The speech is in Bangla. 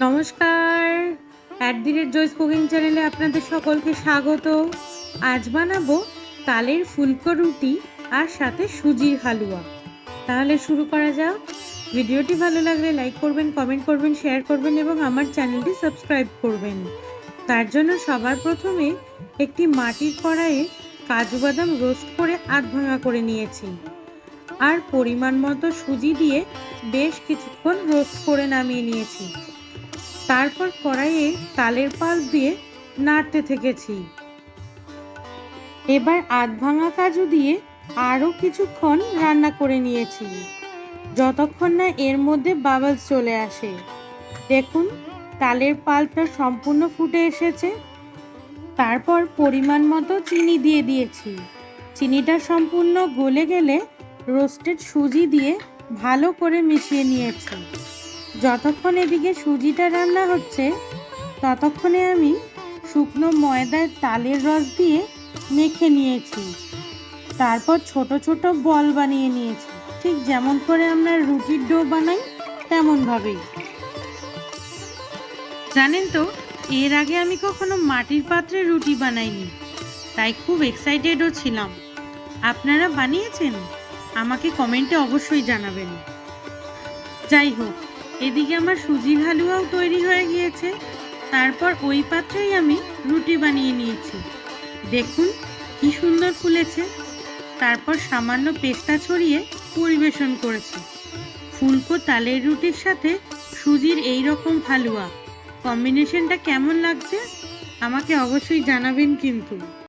নমস্কার। জয়স কুকিং চ্যানেলে আপনাদের সকলকে স্বাগত। আজ বানাবো তালের ফুলকো রুটি আর সাথে সুজির হালুয়া। তাহলে শুরু করা যাক। ভিডিওটি ভালো লাগলে লাইক করবেন, কমেন্ট করবেন, শেয়ার করবেন এবং আমার চ্যানেলটি সাবস্ক্রাইব করবেন। তার জন্য সবার প্রথমে একটি মাটির কড়াইয়ে কাজু বাদাম রোস্ট করে আধ ভাঙা করে নিয়েছি আর পরিমাণ মতো সুজি দিয়ে বেশ কিছুক্ষণ রোস্ট করে নামিয়ে নিয়েছি। তারপর কড়াইয়ে তালের পাল্প দিয়ে নাড়তে থেকেছি। এবার আধ ভাঙা কাজু দিয়ে আরও কিছুক্ষণ রান্না করে নিয়েছি, যতক্ষণ না এর মধ্যে বাবলস চলে আসে। দেখুন, তালের পাল্পটা সম্পূর্ণ ফুটে এসেছে। তারপর পরিমাণ মতো চিনি দিয়ে দিয়েছি। চিনিটা সম্পূর্ণ গলে গেলে রোস্টেড সুজি দিয়ে ভালো করে মিশিয়ে নিয়েছি। যতক্ষণ এদিকে সুজিটা রান্না হচ্ছে ততক্ষণে আমি শুকনো ময়দায় তালের রস দিয়ে মেখে নিয়েছি। তারপর ছোট ছোট বল বানিয়ে নিয়েছি, ঠিক যেমন করে আমরা রুটির ডো বানাই তেমনভাবেই। জানেন তো, এর আগে আমি কখনো মাটির পাত্রে রুটি বানাইনি, তাই খুব এক্সাইটেডও ছিলাম। আপনারা বানিয়েছেন? আমাকে কমেন্টে অবশ্যই জানাবেন। যাই হোক, এদিকে আমার সুজির হালুয়াও তৈরি হয়ে গিয়েছে। তারপর ওই পাত্রেই আমি রুটি বানিয়ে নিয়েছি। দেখুন কি সুন্দর ফুলেছে। তারপর সামান্য পেস্তা ছড়িয়ে পরিবেশন করেছি। ফুলকো তালের রুটির সাথে সুজির এই রকম হালুয়া, কম্বিনেশনটা কেমন লাগছে আমাকে অবশ্যই জানাবেন কিন্তু।